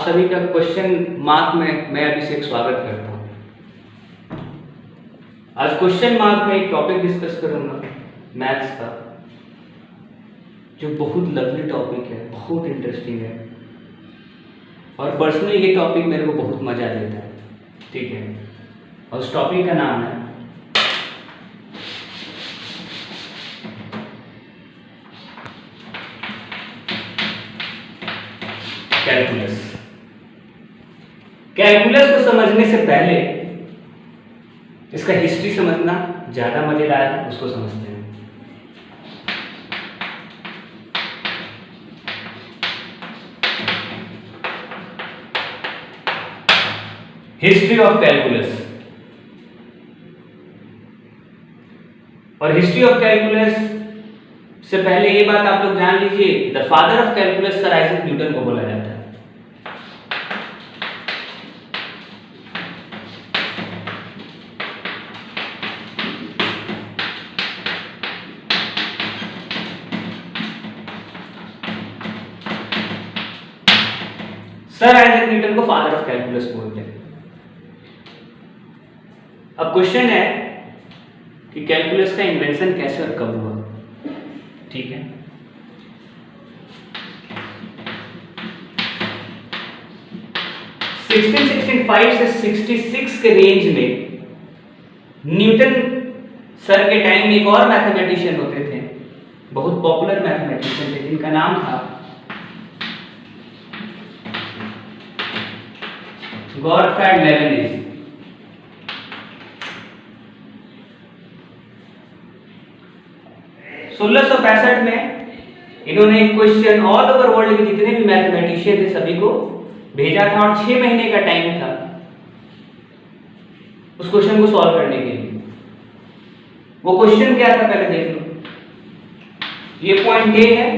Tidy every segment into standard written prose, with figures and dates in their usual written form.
सभी का question mark में मैं अभिषेक स्वागत करता हूँ। आज क्वेश्चन मार्क में एक टॉपिक डिस्कस करूंगा मैथ्स का, जो बहुत लवली टॉपिक है, बहुत इंटरेस्टिंग है और पर्सनली ये टॉपिक मेरे को बहुत मजा देता है। ठीक है, और उस टॉपिक का नाम है कैलकुलस। कैलकुलस को समझने से पहले इसका हिस्ट्री समझना ज्यादा मजेदार है, उसको समझते हैं। History of calculus. और हिस्ट्री ऑफ कैलकुलस से पहले ये बात आप लोग जान लीजिए, the father of calculus sir Isaac Newton को बोला जाता है। सर आइजैक न्यूटन को फादर ऑफ कैलकुलस बोलते हैं। अब क्वेश्चन है कि कैलकुलस का इन्वेंशन कैसे और कब हुआ। ठीक है, सिक्सटीन 1665 से 66 के रेंज में न्यूटन सर के टाइम में एक और मैथमेटिशियन होते थे, बहुत पॉपुलर मैथमेटिशियन थे, जिनका नाम था गॉटफ्राइड लेबनिज। सोलह सौ 65 में इन्होंने एक क्वेश्चन ऑल ओवर वर्ल्ड के जितने भी मैथमेटिशियन थे सभी को भेजा था और 6 महीने का टाइम था उस क्वेश्चन को सॉल्व करने के लिए। वो क्वेश्चन क्या था पहले देख लो। ये पॉइंट ए है,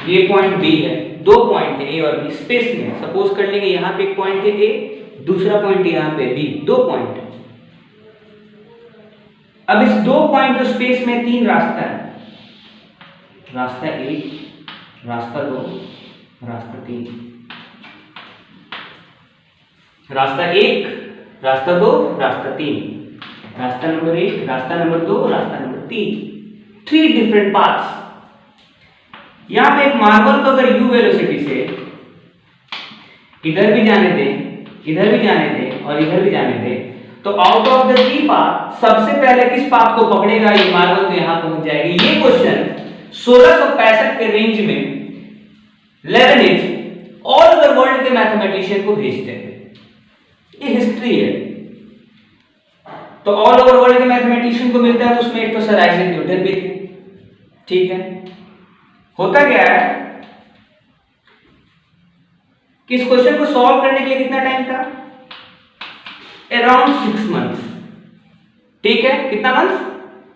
ये पॉइंट बी है, दो पॉइंट है ए और बी स्पेस में। सपोज कर लेंगे यहाँ पे एक पॉइंट है ए, दूसरा पॉइंट यहाँ पे बी, दो पॉइंट है। अब इस दो पॉइंट स्पेस में तीन रास्ता है, रास्ता एक, रास्ता दो, रास्ता तीन। रास्ता एक, रास्ता दो, रास्ता तीन, रास्ता नंबर एक, रास्ता नंबर दो, रास्ता नंबर तीन, 3 डिफरेंट पाथ्स। यहां पे एक मार्बल को अगर u वेलोसिटी से इधर भी जाने दें, इधर भी जाने दें और इधर भी जाने दें, तो आउट ऑफ द 3 पाथ सबसे पहले किस पाथ को पकड़ेगा ये मार्बल, तो यहां पहुंच जाएगी। ये क्वेश्चन 1665 के रेंज में लेबनिज ऑल ओवर वर्ल्ड के मैथमेटिशियन को भेजते हैं। ये हिस्ट्री है। तो ऑल ओवर वर्ल्ड के मैथमेटिशियन को मिलता है, तो उसमें एक तो सर आइजैक न्यूटन भी थे। ठीक है, होता क्या है कि इस क्वेश्चन को सॉल्व करने के लिए कितना टाइम था? Around 6 months. ठीक है, कितना मंथ्स?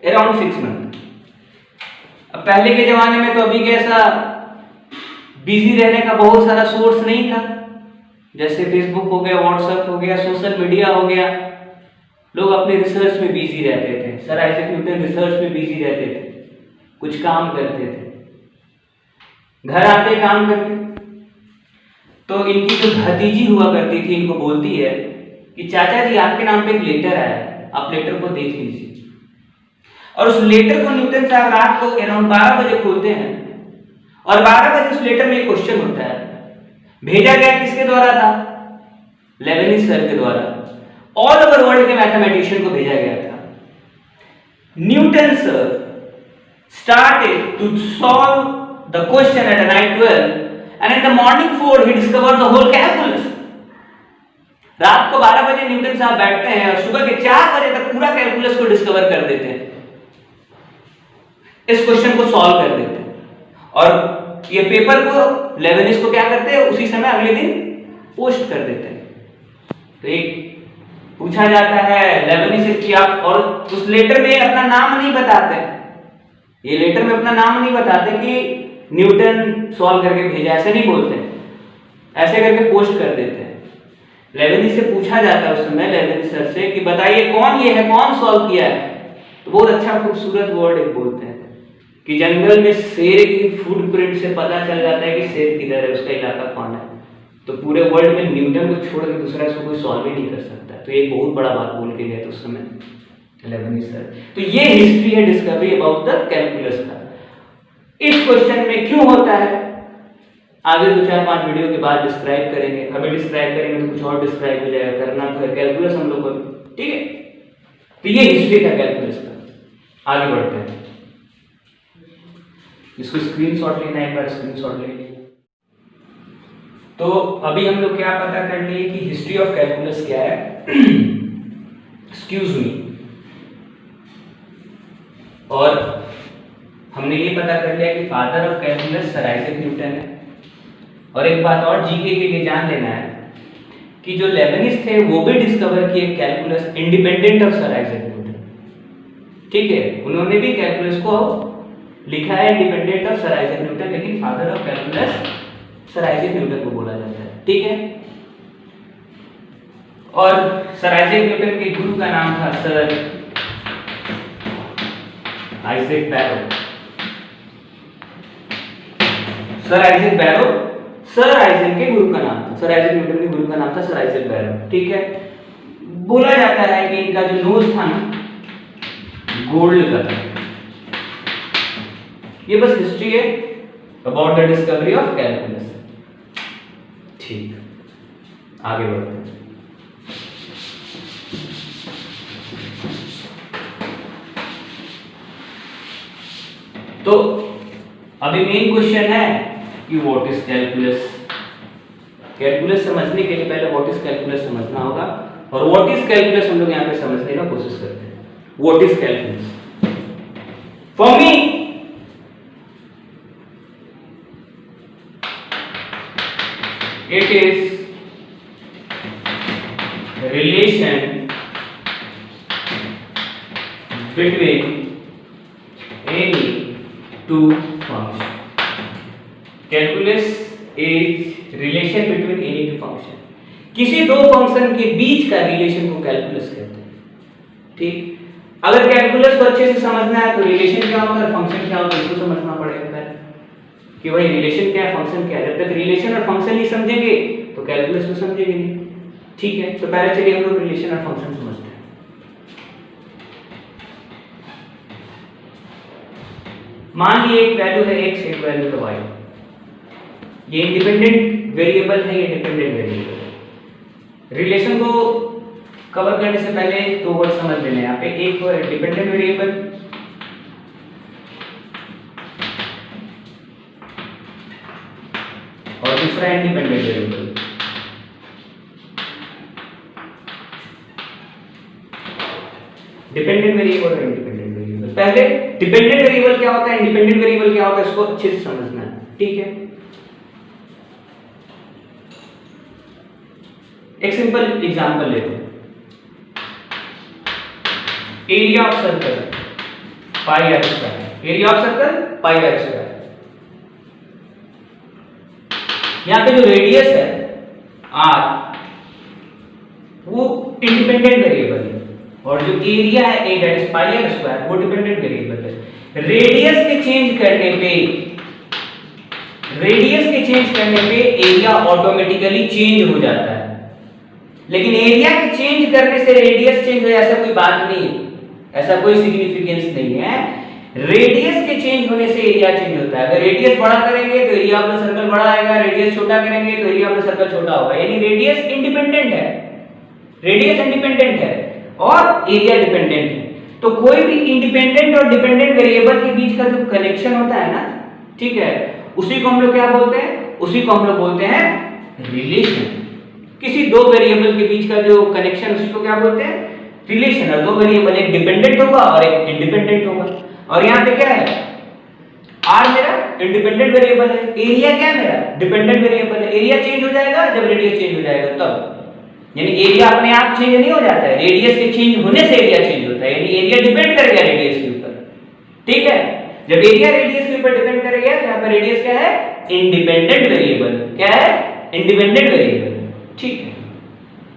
Around 6 month. अब पहले के जमाने में तो अभी के ऐसा बिजी रहने का बहुत सारा सोर्स नहीं था, जैसे फेसबुक हो गया, व्हाट्सएप हो गया, सोशल मीडिया हो गया। लोग अपने रिसर्च में बिजी रहते थे। सर आइजैक न्यूटन रिसर्च में बिजी रहते थे, कुछ काम करते थे, घर आते काम करके। तो इनकी जो भतीजी हुआ करती थी इनको बोलती है कि चाचा जी आपके नाम पे एक लेटर आया है, आप लेटर को देख लीजिए। और उस लेटर को न्यूटन साहब रात को अराउंड 12 बजे खोलते हैं और 12 बजे उस लेटर में एक क्वेश्चन होता है। भेजा गया किसके द्वारा था? लेबनिज सर के द्वारा ऑल ओवर वर्ल्ड के मैथमेटिशियन को भेजा गया था। Newton sir started to solve the question at night 12 and in the morning 4 he discovered the whole calculus। रात को 12 बजे न्यूटन साहब बैठते हैं और सुबह के 4 बजे तक पूरा कैलकुलस को डिस्कवर कर देते हैं, इस क्वेश्चन को सॉल्व कर देते हैं। और ये पेपर को लेबनिज को क्या करते हैं, उसी समय अगले दिन पोस्ट कर देते हैं। तो एक पूछा जाता है लेबनिज से कि आप, और उस लेटर में अपना नाम नहीं बताते, ये लेटर में अपना नाम नहीं बताते कि न्यूटन सॉल्व करके भेजा, ऐसे नहीं बोलते, ऐसे करके पोस्ट कर देते हैं। लेबनिज से पूछा जाता है उस समय लेबनिज सर से कि बताइए कौन ये है, कौन सॉल्व किया है। तो बहुत अच्छा खूबसूरत वर्ड एक बोलते हैं कि जंगल में शेर की फुटप्रिंट से पता चल जाता है कि शेर किधर है, उसका इलाका कौन है। तो पूरे वर्ल्ड में न्यूटन को छोड़ के दूसरा इसको कोई सॉल्व ही नहीं कर सकता। तो एक बहुत बड़ा बात बोल के गया था उस समय लेबनिज़ सर। तो ये हिस्ट्री है डिस्कवरी अबाउट द कैलकुलस का। इस क्वेश्चन में क्यों होता है आगे 2-4-5 वीडियो के बाद डिस्क्राइब करेंगे। अभी डिस्क्राइब करेंगे तो कुछ और डिस्क्राइब हो जाएगा, करना तो है कैलकुलस हम लोग को, ठीक है। तो ये हिस्ट्री था कैलकुलस का। आगे बढ़ते हैं, इसको स्क्रीनशॉट लेना है, एक बार स्क्रीनशॉट ले लीजिए। तो अभी हम लोग क्या पता कर लिए कि हिस्ट्री ऑफ कैलकुलस क्या है। Excuse me. और हमने ये पता कर लिया कि father of calculus sir Isaac Newton है। और एक बात और जीके के लिए जान लेना है कि जो लेबनिज़ थे वो भी डिस्कवर किए calculus independent of sir Isaac Newton, ठीक है। उन्होंने भी कैलकुलस को लिखा है independent of sir Isaac Newton, लेकिन father of calculus sir Isaac Newton को बोला जाता है, ठीक है। और सर आइजैक न्यूटन के गुरु का नाम था सर आइजैक बैरो। सर आइजैक बैरो सर आइजैक के गुरु का नाम था, सर आइजैक न्यूटन के गुरु का नाम था सर आइजैक बैरो, ठीक है। बोला जाता है कि इनका जो नोज था ना गोल्ड का था। ये बस हिस्ट्री है about the discovery of calculus, ठीक। आगे बढ़ते हैं। तो अभी मेन क्वेश्चन है कि व्हाट इज कैलकुलस। कैलकुलस समझने के लिए पहले व्हाट इज कैलकुलस समझना होगा, और व्हाट इज कैलकुलस हम लोग यहाँ पे समझने का कोशिश करते हैं। What is calculus for me, it is relation between any two function. Calculus is relation between any two function. किसी दो फंक्शन के बीच का रिलेशन को कैलकुलस कहते हैं, ठीक। अगर कैलकुलस को अच्छे से समझना है तो रिलेशन क्या होता है, फंक्शन क्या होता है, इसको समझना पड़ेगा पहले कि भाई रिलेशन क्या है, फंक्शन क्या है। जब तक रिलेशन और फंक्शन नहीं समझेंगे तो कैलकुलस को समझेंगे नहीं, ठीक है। तो पहले चलिए हम लोग रिलेशन और फंक्शन समझते हैं। मान लीजिए एक वैल्यू है x, एक वैल्यू है y। ये इंडिपेंडेंट वेरिएबल है, ये डिपेंडेंट वेरिएबल है। रिलेशन को कवर करने से पहले दो वर्ड समझ लेना। यहाँ पे एक है डिपेंडेंट वेरिएबल और दूसरा इंडिपेंडेंट वेरिएबल। डिपेंडेंट वेरिएबल और इंडिपेंडेंट वेरिएबल। पहले डिपेंडेंट वेरिएबल क्या होता है, इंडिपेंडेंट वेरिएबल क्या होता है, इसको अच्छे से समझना है, ठीक है। एक सिंपल एग्जांपल लेते हैं। Area of circle pi are square, area of circle pi are square. यहां पे जो रेडियस है आर वो इंडिपेंडेंट वेरिएबल है, और जो एरिया है A that is pi are square वो डिपेंडेंट वेरिएबल है। रेडियस के चेंज करने पे एरिया ऑटोमेटिकली चेंज हो जाता है, लेकिन एरिया के चेंज करने से रेडियस चेंज हो ऐसा कोई बात नहीं है, ऐसा कोई सिग्निफिकेंस नहीं है। रेडियस के चेंज होने से एरिया चेंज होता है। अगर रेडियस बड़ा करेंगे तो एरिया ऑफ द सर्कल बड़ा आएगा, रेडियस छोटा करेंगे तो एरिया ऑफ द सर्कल छोटा होगा। यानी रेडियस इंडिपेंडेंट है, रेडियस इंडिपेंडेंट है और एरिया डिपेंडेंट है। तो कोई भी इंडिपेंडेंट और डिपेंडेंट वेरिएबल के बीच का जो कनेक्शन होता है ना, ठीक है, उसी को हम लोग क्या बोलते हैं, उसी को हम लोग बोलते हैं रिलेशन। किसी दो वेरिएबल के बीच का जो कनेक्शन उसी को क्या बोलते हैं, रिलेशन। और दो वेरिएबल, एक डिपेंडेंट होगा और एक इंडिपेंडेंट होगा। और यहाँ पे क्या है, आर मेरा इंडिपेंडेंट वेरिएबल है, एरिया क्या है मेरा डिपेंडेंट वेरिएबल है। एरिया चेंज हो जाएगा जब रेडियस चेंज हो जाएगा तब, यानी एरिया अपने आप चेंज नहीं हो जाता है, रेडियस के चेंज होने से एरिया चेंज होता है। यानी एरिया डिपेंड करेगा रेडियस के ऊपर, ठीक है। जब एरिया रेडियस के ऊपर डिपेंड करेगा तो यहाँ पर रेडियस क्या है, इंडिपेंडेंट वेरिएबल। क्या है, इंडिपेंडेंट वेरिएबल, ठीक है।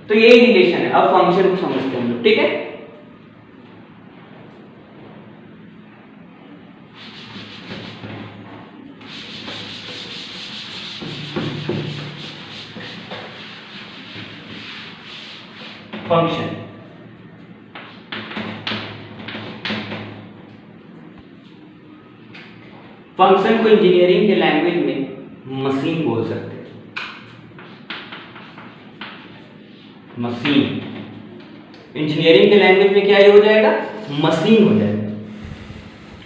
तो यही रिलेशन है। अब फंक्शन को समझते हैं हम लोग, ठीक है। फंक्शन। फंक्शन को इंजीनियरिंग के लैंग्वेज में मशीन बोल सकते हैं। मशीन इंजीनियरिंग के लैंग्वेज में क्या हो जाएगा? मशीन हो जाएगा।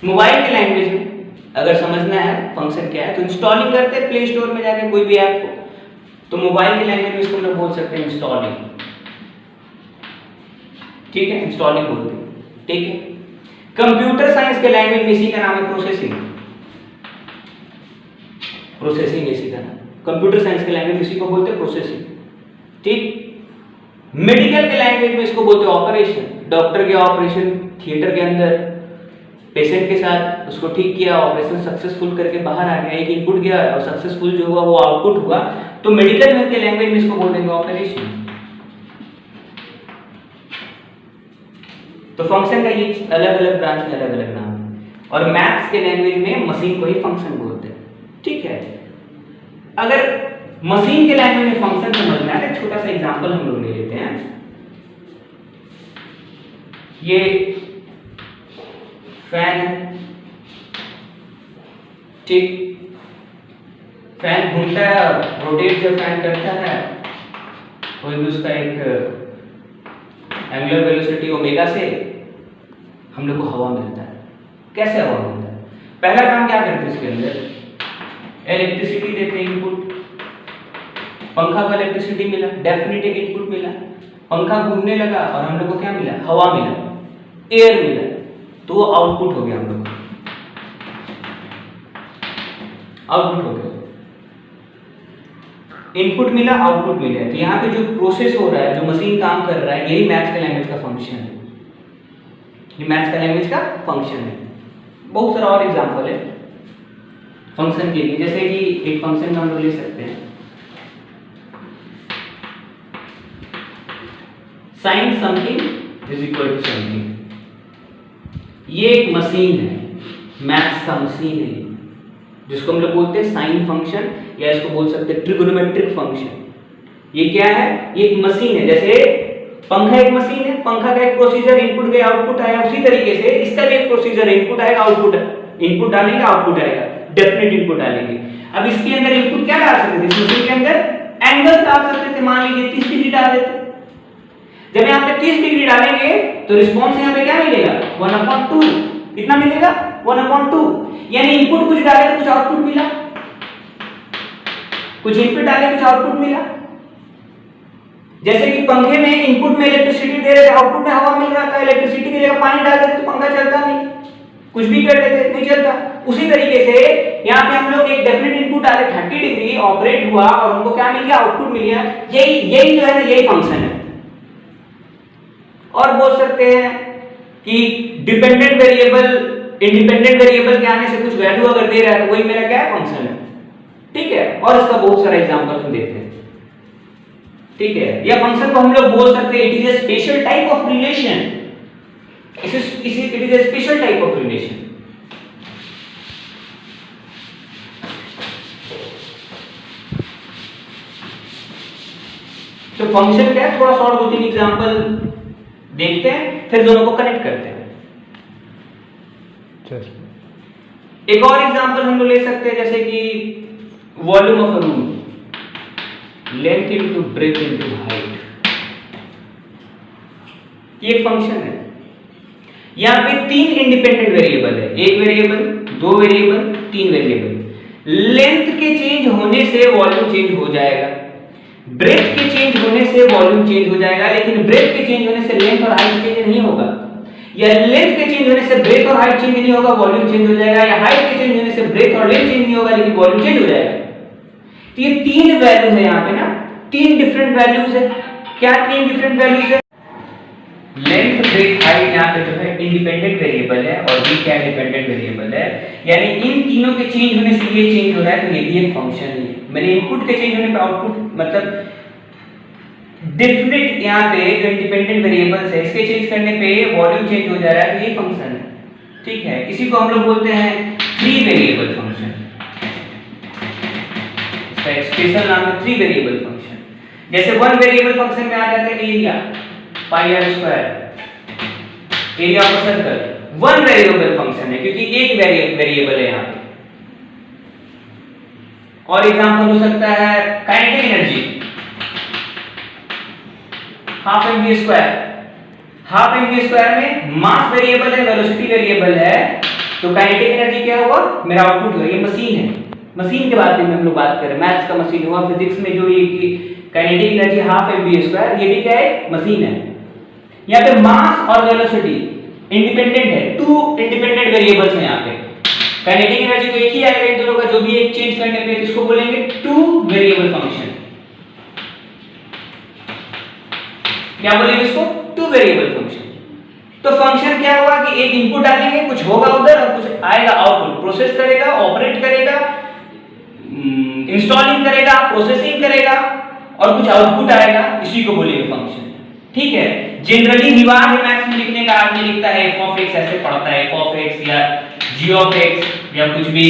मोबाइल के लैंग्वेज में अगर समझना है फंक्शन क्या है तो इंस्टॉलिंग करते हैं प्ले स्टोर में जाके कोई भी ऐप को, तो मोबाइल के लैंग्वेज में इसको हम लोग बोल सकते हैं इंस्टॉलिंग। ठीक है, इंस्टॉलिंग बोलते हैं। ठीक है, कंप्यूटर साइंस के लैंग्वेज में इसी का नाम है प्रोसेसिंग। प्रोसेसिंग इसी का नाम, कंप्यूटर साइंस के लैंग्वेज में इसी को बोलते हैं प्रोसेसिंग। ठीक, मेडिकल के लैंग्वेज में इसको बोलते हैं ऑपरेशन। डॉक्टर के ऑपरेशन थिएटर के अंदर पेशेंट के साथ उसको ठीक किया, ऑपरेशन सक्सेसफुल करके बाहर आ गया, एक इनपुट गया और सक्सेसफुल जो हुआ वो आउटपुट हुआ, तो मेडिकल के लैंग्वेज में इसको बोल देंगे ऑपरेशन। तो फंक्शन का ये अलग अलग ब्रांच में अलग अलग नाम है, और मैथ्स के लैंग्वेज में मशीन को ही फंक्शन बोलते हैं। ठीक है, अगर मशीन के लैंग्वेज में फंक्शन समझना है तो छोटा सा एग्जांपल हम लोग ले लेते हैं। ये फैन है, ठीक, फैन घूमता है, रोटेट जब फैन करता है कोई भी उसका एक एंगुलर वेलोसिटी ओमेगा से हम लोग को हवा मिलता है। कैसे हवा मिलता है? पहला काम क्या करते हैं, इसके अंदर इलेक्ट्रिसिटी देते हैं, इनपुट। पंखा को इलेक्ट्रिसिटी मिला, डेफिनेट एक इनपुट मिला, पंखा घूमने लगा और हम लोग को क्या मिला? हवा मिला, एयर मिला, तो वो आउटपुट हो गया हम लोग, आउटपुट हो गया। इनपुट मिला, आउटपुट मिला, तो यहाँ पे जो प्रोसेस हो रहा है, जो मशीन काम कर रहा है, यही मैथ्स के लैंग्वेज का फंक्शन है। ये मैथ्स का लैंग्वेज का फंक्शन है। बहुत सारा और एग्जांपल है फंक्शन के लिए, जैसे कि एक फंक्शन हम लोग ले सकते हैं sine something is equal to something. ये एक मशीन है, मैथ्स का मशीन है, जिसको हम लोग बोलते हैं साइन फंक्शन, या इसको बोल सकते हैं ट्रिगोनोमेट्रिक फंक्शन। ये क्या है? ये एक मशीन है। जैसे पंखा एक मशीन है, पंखा का एक प्रोसीजर, इनपुट गया आउटपुट आया, उसी तरीके से इसका भी एक प्रोसीजर, इनपुट आएगा आउटपुट, इनपुट डालेंगे आउटपुट आएगा, डेफिनेट इनपुट डालेंगे। अब इसके अंदर इनपुट क्या डाल सकते थे? इस मशीन के अंदर एंगल डाल सकते थे, मान लीजिए 30 डिग्री डाल देते। जब यहाँ पे 30 डिग्री डालेंगे तो रिस्पॉन्स यहाँ पे क्या मिलेगा? 1/2। कितना मिलेगा? 1/2। यानी इनपुट कुछ डाले तो कुछ आउटपुट मिला, कुछ इनपुट डाले कुछ आउटपुट मिला। जैसे कि पंखे में इनपुट में इलेक्ट्रिसिटी दे रहे थे, आउटपुट में हवा मिल रहा था, इलेक्ट्रिसिटी की जगह पानी डाल देते तो पंखा चलता नहीं, कुछ भी कर देते नहीं चलता। उसी तरीके से यहाँ पे हम लोग एक डेफिनेट इनपुट डाले, 30 डिग्री ऑपरेट हुआ और हमको क्या मिल गया? आउटपुट मिल गया। यही जो है ना, यही फंक्शन है। और बोल सकते हैं कि डिपेंडेंट वेरिएबल इंडिपेंडेंट वेरिएबल के आने से कुछ वैल्यू अगर दे रहा है तो वही मेरा क्या है? फंक्शन है। ठीक है, और इसका बहुत सारा एग्जांपल हम देते हैं। ठीक है, या फंक्शन को हम लोग बोल सकते हैं it is a special type of relation. It is a special type of relation. तो फंक्शन क्या है? थोड़ा सा और 2-3 एग्जांपल देखते हैं, फिर दोनों को कनेक्ट करते हैं। एक और एग्जांपल हम लोग ले सकते हैं, जैसे कि volume of a room, length into breadth into height. ये एक फंक्शन है। यहां पे 3 इंडिपेंडेंट वेरिएबल है, एक वेरिएबल, 2 वेरिएबल, 3 वेरिएबल। लेंथ के चेंज होने से वॉल्यूम चेंज हो जाएगा, ब्रेथ के चेंज होने से वॉल्यूम चेंज हो जाएगा, लेकिन ब्रेथ के चेंज होने से लेंथ और हाइट चेंज नहीं होगा, या लेंथ के चेंज होने से ब्रेथ और हाइट चेंज नहीं होगा, वॉल्यूम चेंज हो जाएगा, या हाइट के चेंज होने से ब्रेथ और लेंथ चेंज नहीं होगा, लेकिन वॉल्यूम चेंज हो जाएगा। तो ये 3 वैल्यू है यहाँ पे ना, 3 डिफरेंट वैल्यूज है। क्या 3 डिफरेंट वैल्यूज है? लेंथ, ब्रेथ, हाइट यहाँ पे जो है इंडिपेंडेंट वेरिएबल है और b क्या डिपेंडेंट वेरिएबल है, यानी इन तीनों के चेंज होने से ये चेंज हो रहा है, तो ये भी एक फंक्शन है। मेरे इनपुट के चेंज होने पे आउटपुट, मतलब डेफिनेट यहाँ पे जो इंडिपेंडेंट वेरिएबल्स है इसके चेंज करने पे वॉल्यूम चेंज हो जा रहा है, तो ये फंक्शन है। ठीक है, इसी को हम लोग बोलते हैं 3 वेरिएबल फंक्शन। इसका एक्सप्रेशन नाम है 3 वेरिएबल फंक्शन। जैसे 1 वेरिएबल फंक्शन में आ जाता है area, pi are square area of circle. One variable function है क्योंकि एक वेरिएबल है यहाँ पे। और एग्जांपल हो सकता है kinetic energy half m v square. Half m v square में मास वेरिएबल है, वेलोसिटी वेरिएबल है, तो काइनेटिक एनर्जी क्या हुआ, मेरा आउटपुट हुआ। ये मशीन है, मशीन के बारे में हम लोग बात कर रहे हैं, मैथ्स का मशीन हुआ। फिजिक्स में जो ये kinetic energy half m v square, ये भी क्या है, मशीन है। यहाँ पे मास और वेलोसिटी इंडिपेंडेंट है, टू इंडिपेंडेंट वेरिएबल्स हैं यहाँ पे। काइनेटिक एनर्जी तो एक ही आएगा इन दोनों का, जो भी एक चेंज करने पे, इसको बोलेंगे टू वेरिएबल फंक्शन। क्या बोलेंगे इसको, टू वेरिएबल फंक्शन। तो फंक्शन क्या हुआ कि एक इनपुट डालेंगे, कुछ होगा उधर और कुछ आएगा आउटपुट, प्रोसेस करेगा, ऑपरेट करेगा, इंस्टॉलिंग करेगा, प्रोसेसिंग करेगा और कुछ आउटपुट आएगा, इसी को बोलेंगे फंक्शन। ठीक है। जनरली रिवाज है मैथ्स में लिखने का, आदमी लिखता है f of x, ऐसे पढ़ता है f of x या g of x या कुछ भी।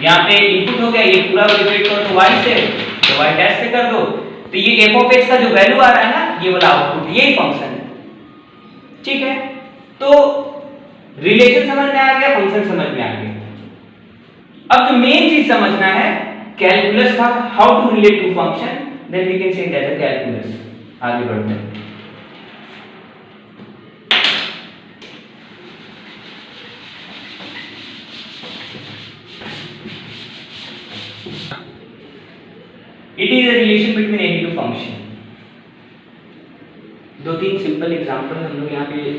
यहाँ पे इनपुट हो गया, ये पूरा रिपीट कर दो y से, तो y डैश से कर दो, तो ये f of x का जो वैल्यू आ रहा है ना, ये वाला आउटपुट, यही फंक्शन है। ठीक है। तो रिलेशन समझ में आ गया, फंक्शन समझ में आ गया। अब जो मेन चीज समझना है कैलकुलस का, how to relate to function, then we can say it as a calculus. आगे बढ़ते हैं। It is a relation between any two function. दो तीन सिंपल एग्जांपल हम लोग यहाँ पे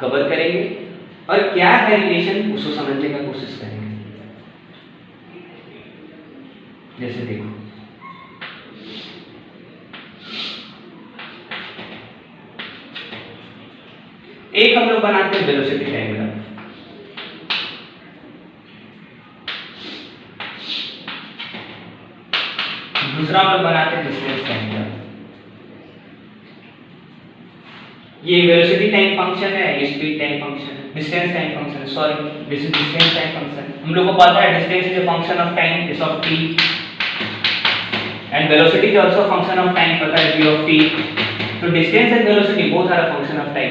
कवर करेंगे और क्या है रिलेशन उसको समझने का कोशिश करेंगे। जैसे देखो, एक हम लोग बनाते हैं वेलोसिटी टाइम ग्राफ, दूसरा हम लोग बनाते हैं डिस्टेंस टाइम ग्राफ। ये वेलोसिटी टाइम फंक्शन है, ये स्पीड टाइम फंक्शन है, डिस्टेंस टाइम फंक्शन है, sorry this is distance time function. हम लोग को पता है distance is a function of time, s of t, and velocity is also function of time, पता है v ऑफ t। तो distance and velocity both are a function of time.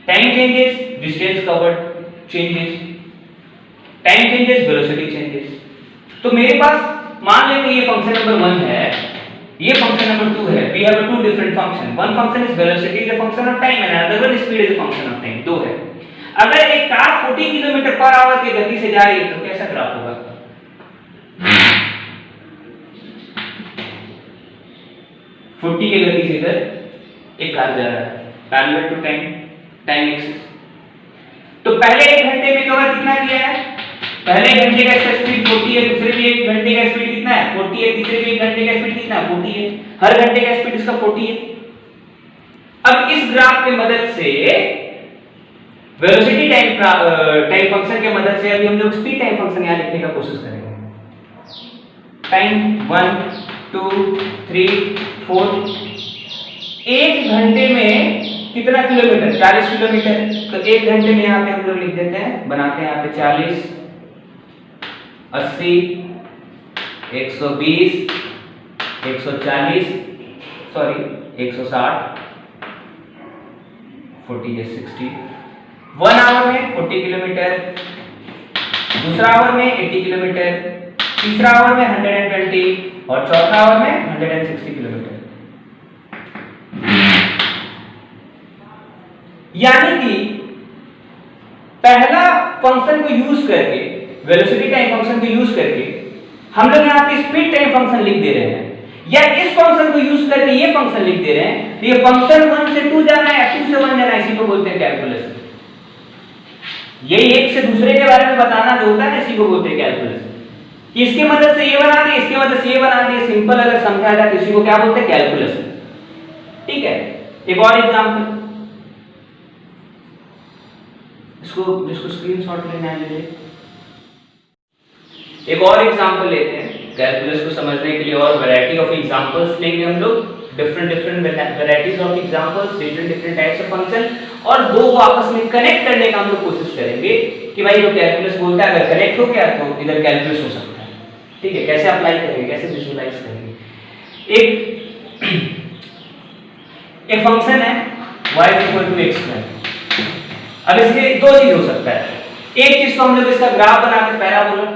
Time changes, distance covered changes, time changes, velocity changes. तो मेरे पास मान लें कि ये function number 1 है, ये फंक्शन नंबर 2 है। We have two different function, one function is velocity is a function of time and other one speed is a function of time. दो है। अगर एक कार 40 किलोमीटर पर आवर की गति से जा रही है तो कैसा ग्राफ होगा, 40 की गति से इधर एक कार जा रहा है parallel to time, time axis. तो पहले 1 घंटे में कवर कितना किया है, पहले घंटे का स्पीड 40 है, दूसरे भी 1 घंटे का स्पीड कितना है 40 है, तीसरे भी 1 घंटे का स्पीड कितना है 40 है, हर घंटे का स्पीड इसका 40 है। अब इस ग्राफ की मदद से वेलोसिटी टाइम फंक्शन की मदद से अभी हम लोग स्पीड टाइम फंक्शन यहां लिखने का कोशिश करेंगे। टाइम 1 2 3 4, 1 घंटे में कितना किलोमीटर, 40 किलोमीटर। तो 1 घंटे में यहां पे हम लोग लिख देते हैं, बनाते हैं यहां पे 40 80 120 140 सॉरी 160 40 या 60। 1 आवर में 40 किलोमीटर, दूसरा आवर में 80 किलोमीटर, तीसरा आवर में 120 और चौथा आवर में 160 किलोमीटर। यानी कि पहला फंक्शन को यूज करके, वेलोसिटी टाइम फंक्शन को यूज करके हम लोग यहाँ पे स्पीड टाइम फंक्शन लिख दे रहे हैं, या इस फंक्शन को यूज करके ये फंक्शन लिख दे रहे हैं। तो ये फंक्शन 1 से 2 जाना है या 2 से 1 जाना है, इसी को बोलते हैं कैलकुलस। ये एक से दूसरे के बारे में बताना जो होता है ना, इसी को बोलते हैं कैलकुलस। इसकी मदद से ये बना दिए, इसकी मदद से ये बना दिए, सिंपल अगर समझा जाए तो इसी को क्या बोलते हैं, कैलकुलस। ठीक है। एक और एग्जांपल, जिसको स्क्रीनशॉट लेना है ले ले। एक और एग्जांपल लेते हैं कैलकुलस को समझने के लिए, और वैरायटी ऑफ एग्जांपल्स लेंगे हम लोग, different varieties of examples, different types of function, और दो को आपस में कनेक्ट करने का हम लोग कोशिश करेंगे कि भाई जो कैलकुलस बोलता है अगर कनेक्ट हो गया तो इधर कैलकुलस हो सकता है। ठीक है। कैसे अप्लाई करेंगे, कैसे विजुअलाइज करेंगे। एक फंक्शन है y equal to x square. अब इसके दो चीज हो सकता है, एक चीज तो हम लोग इसका ग्राफ बना के पैराबोला,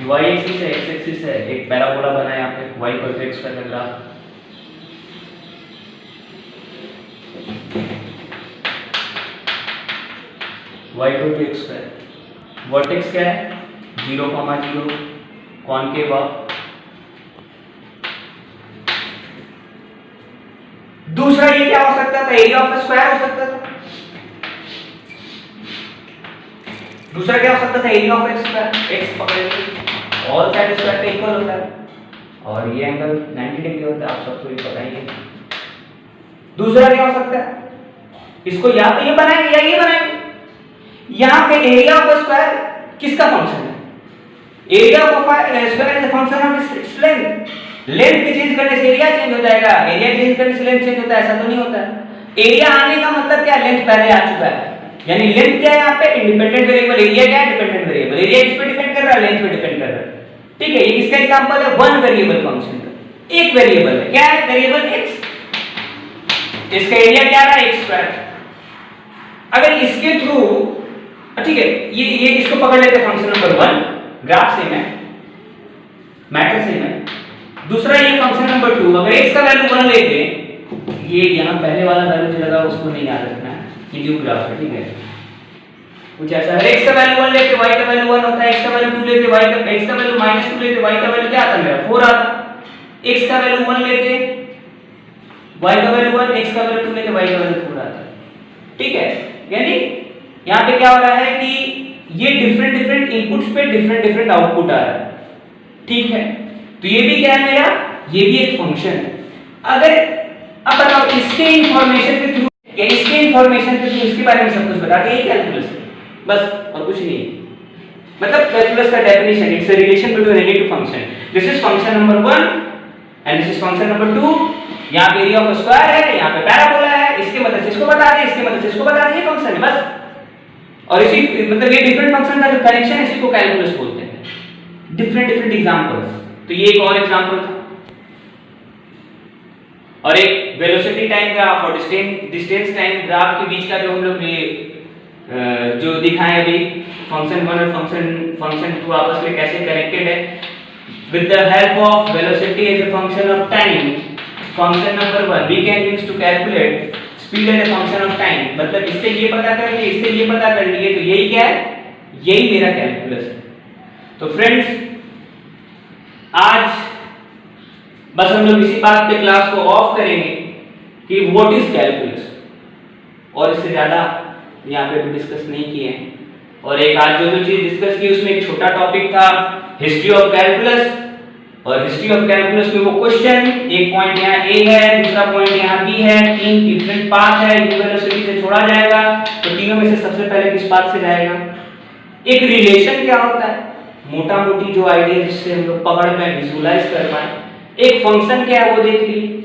y एक्सिस है x एक्सिस है, एक पैराबोला बना है यहाँ पे y equal to x square का graph. y equal to x square, vertex क्या है 0, 0, कॉनकेव ऑफ। दूसरा ये क्या हो सकता था, एरिया ऑफ स्क्वायर हो सकता था। दूसरा क्या हो सकता था, area of x square, x पकड़े ऑल साइड स्क्वायर का इक्वल होता है और ये एंगल 90 डिग्री होता है, आप सबको ये पता ही है। दूसरा क्या हो सकता है, इसको या तो ये बनाएंगे या ये बनाएंगे। यहां पे एरिया ऑफ स्क्वायर किसका फंक्शन है, area of square is a function of its length. Length के चेंज करने से एरिया चेंज हो जाएगा, एरिया चेंज करने से लेंथ चेंज होता है, ऐसा तो नहीं होता है। एरिया आने का मतलब क्या, लेंथ पहले आ चुका है, यानी लेंथ क्या है यहाँ पे इंडिपेंडेंट वेरिएबल, एरिया क्या है डिपेंडेंट वेरिएबल। एरिया किस पे डिपेंड कर रहा है, लेंथ पे डिपेंड कर रहा है। ठीक है, ये किसका एग्जांपल है, वन वेरिएबल फंक्शन का, एक वेरिएबल है, क्या है वेरिएबल x, इसका एरिया क्या रहा है एक्स स्क्वायर। अगर इसके थ्रू ठीक है, ये इसको पकड़ लेते हैं फंक्शन नंबर 1, ग्राफ सेम है, मैटर सेम है। दूसरा ये फंक्शन नंबर 2, अगर x का वैल्यू 1 लेते, ये यहां पहले वाला वैल्यू जो लगा उसको नहीं याद रखना है, ये न्यू ग्राफ है। ठीक है, कुछ ऐसा है, x का वैल्यू 1 लेते y का वैल्यू 1 होता है, x का वैल्यू 2 लेते y का, x का वैल्यू -2 लेते y का वैल्यू क्या आता है मेरा 4 आता। x का वैल्यू 1 लेते y का वैल्यू 1, x का वैल्यू 2 लेते y का वैल्यू 4 आता। ठीक है, यानी यहाँ पे क्या हो रहा है कि ये डिफरेंट इनपुट्स पे डिफरेंट आउटपुट आ रहा है। ठीक है, तो ये भी क्या है मेरा, ये भी एक फंक्शन है। अगर अब बताओ इसके इंफॉर्मेशन के थ्रू या इसके इंफॉर्मेशन के थ्रू इसके बारे में सब कुछ बता के, ये कैलकुलस है बस और कुछ नहीं। मतलब कैलकुलस का definition, it's a relation between any two function. This is function number 1 and this is function number 2। यहाँ पे एरिया ऑफ स्क्वायर है, यहाँ पे पैराबोला है, इसके मदद से इसको बता दें, इसके मदद से इसको बता दें, ये फंक्शन है बस। और इसी मतलब ये डिफरेंट फंक्शन का जो कनेक्शन है इसी को कैलकुलस बोलते हैं। डिफरेंट एग्जांपल्स, तो ये एक और एग्जांपल था। और एक वेलोसिटी टाइम ग्राफ और डिस्टेंस टाइम ग्राफ के बीच का जो हम लोग ये जो दिखाए अभी, फंक्शन 1 और फंक्शन 2 आपस में कैसे कनेक्टेड है with the help of velocity as a function of time. Function number 1 we can use to calculate speed as a function of time. मतलब इससे ये पता कर लिए, इससे ये पता कर लिए, तो यही क्या है, यही मेरा कैलकुलस है। तो फ्रेंड्स आज बस हम लोग इसी बात पे क्लास को ऑफ करेंगे कि व्हाट इज कैलकुलस, और इससे ज्यादा यहाँ पे भी डिस्कस नहीं किए हैं। और एक आज जो चीज डिस्कस की उसमें एक छोटा टॉपिक था हिस्ट्री ऑफ कैलकुलस, और हिस्ट्री ऑफ कैलकुलस में वो क्वेश्चन, एक पॉइंट यहाँ ए है, दूसरा पॉइंट यहाँ बी है, 3 डिफरेंट पाथ है, यू वेलोसिटी से छोड़ा जाएगा, तो तीनों में से सबसे पहले किस पाथ से जाएगा। एक रिलेशन क्या होता है, मोटा मोटी जो आइडिया जिससे हम लोग पकड़ में विजुअलाइज कर पाए। एक फंक्शन क्या है वो देख लिए,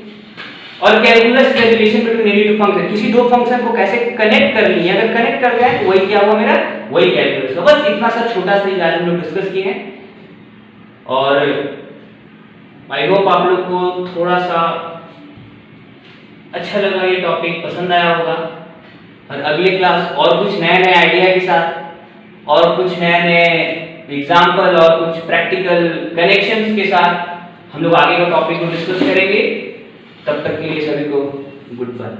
और calculus relation between any two function, किसी दो फंक्शन को कैसे कनेक्ट कर लिए, अगर कनेक्ट कर गए तो वही क्या हुआ मेरा, वही कैलकुलस। बस इतना सा छोटा सा आज हम लोग डिस्कस किए हैं, और आई होप आप लोग को थोड़ा सा अच्छा लगा, ये टॉपिक पसंद आया होगा। और अगले क्लास और कुछ नए आइडिया के साथ और कुछ नए एग्जाम्पल और कुछ प्रैक्टिकल कनेक्शंस के साथ हम लोग आगे का टॉपिक को डिस्कस करेंगे। तब तक के लिए सभी को गुड बाय।